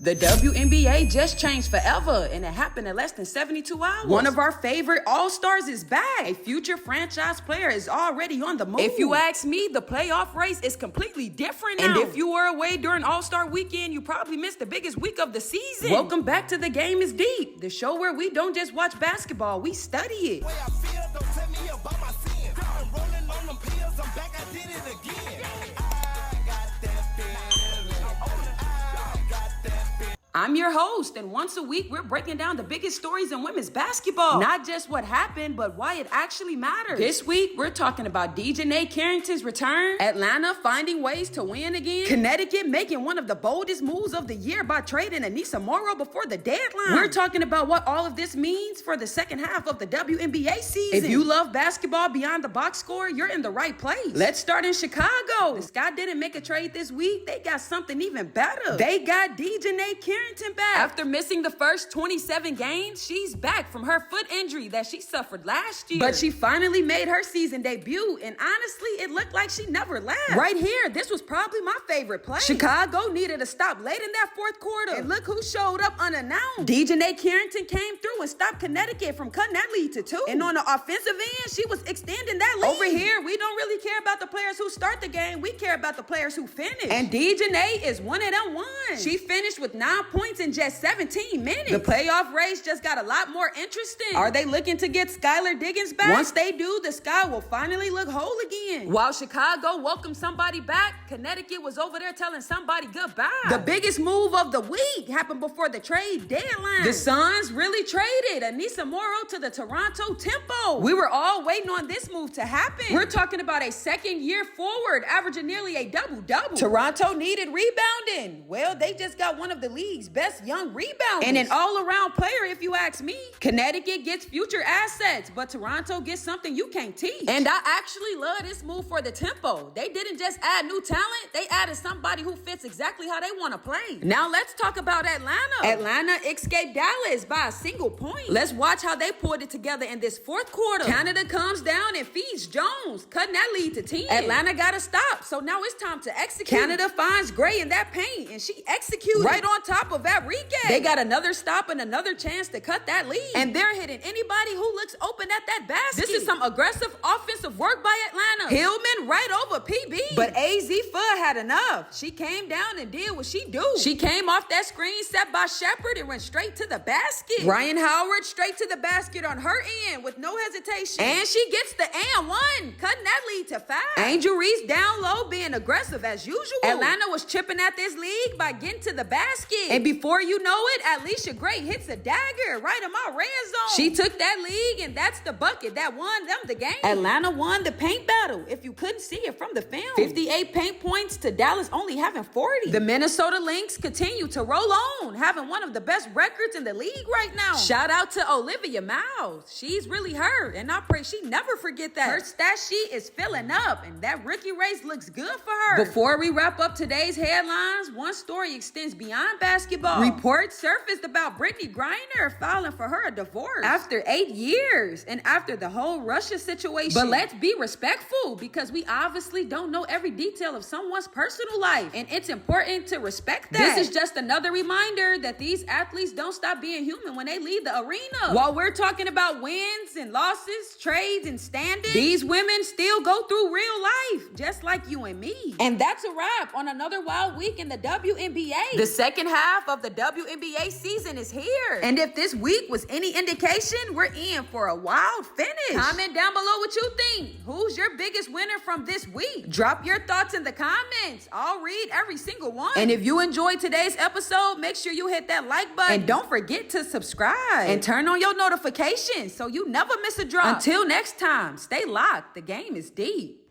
The WNBA just changed forever, and it happened in less than 72 hours. One of our favorite All-Stars is back. A future franchise player is already on the move. If you ask me, the playoff race is completely different now. And if you were away during All-Star weekend, you probably missed the biggest week of the season. Welcome back to The Game is Deep, the show where we don't just watch basketball, we study it. I'm your host, and once a week, we're breaking down the biggest stories in women's basketball. Not just what happened, but why it actually matters. This week, we're talking about DiJonai Carrington's return, Atlanta finding ways to win again, Connecticut making one of the boldest moves of the year by trading Aneesah Morrow before the deadline. We're talking about what all of this means for the second half of the WNBA season. If you love basketball beyond the box score, you're in the right place. Let's start in Chicago. The Sky didn't make a trade this week. They got something even better. They got DiJonai Carrington back. After missing the first 27 games, she's back from her foot injury that she suffered last year. But she finally made her season debut, and honestly, it looked like she never left. Right here, this was probably my favorite play. Chicago needed a stop late in that fourth quarter, and look who showed up unannounced. DiJonai Carrington came through and stopped Connecticut from cutting that lead to 2. And on the offensive end, she was extending that lead. Over here, we don't really care about the players who start the game. We care about the players who finish. And DiJonai is one of them ones. She finished with 9 points in just 17 minutes. The playoff race just got a lot more interesting. Are they looking to get Skylar Diggins back? Once they do, the Sky will finally look whole again. While Chicago welcomed somebody back, Connecticut was over there telling somebody goodbye. The biggest move of the week happened before the trade deadline. The Suns really traded Aneesah Morrow to the Toronto Tempo. We were all waiting on this move to happen. We're talking about a second-year forward averaging nearly a double-double. Toronto needed rebounding. Well, they just got one of the league's best young rebounders and an all-around player, if you ask me. Connecticut gets future assets, but Toronto gets something you can't teach. And I actually love this move for the Tempo. They didn't just add new talent, they added somebody who fits exactly how they want to play. Now let's talk about Atlanta. Atlanta escaped Dallas by a single point. Let's watch how they pulled it together in this fourth quarter. Canada comes down and feeds Jones, cutting that lead to 10. Atlanta got to stop, so now it's time to execute. Canada finds Gray in that paint, and she executes right on top of that Enrique. They got another stop and another chance to cut that lead. And they're hitting anybody who looks open at that basket. This is some aggressive offensive work by Atlanta. Hillman right over PB. But AZ Fudd had enough. She came down and did what she do. She came off that screen set by Shepard and went straight to the basket. Ryan Howard straight to the basket on her end with no hesitation. And she gets the and one, cutting that lead to 5. Angel Reese down low being aggressive as usual. Atlanta was chipping at this league by getting to the basket. And before you know it, Alicia Gray hits a dagger right in my red zone. She took that league, and that's the bucket that won them the game. Atlanta won the paint battle, if you couldn't see it from the film. 58 paint points to Dallas only having 40. The Minnesota Lynx continue to roll on, having one of the best records in the league right now. Shout out to Olivia Miles. She's really hurt, and I pray she never forget that. Her stat sheet is filling up, and that rookie race looks good for her. Before we wrap up today's headlines, one story extends beyond basketball. Reports surfaced about Brittney Griner filing for her a divorce after 8 years and after the whole Russia situation. But let's be respectful, because we obviously don't know every detail of someone's personal life, and it's important to respect that. This is just another reminder that these athletes don't stop being human when they leave the arena. While we're talking about wins and losses, trades and standings, these women still go through real life, just like you and me. And that's a wrap on another wild week in the WNBA. The second half of the WNBA season is here. And if this week was any indication, we're in for a wild finish. Comment down below what you think. Who's your biggest winner from this week? Drop your thoughts in the comments. I'll read every single one. And if you enjoyed today's episode, make sure you hit that like button. And don't forget to subscribe. And turn on your notifications so you never miss a drop. Until next time, stay locked. The game is deep.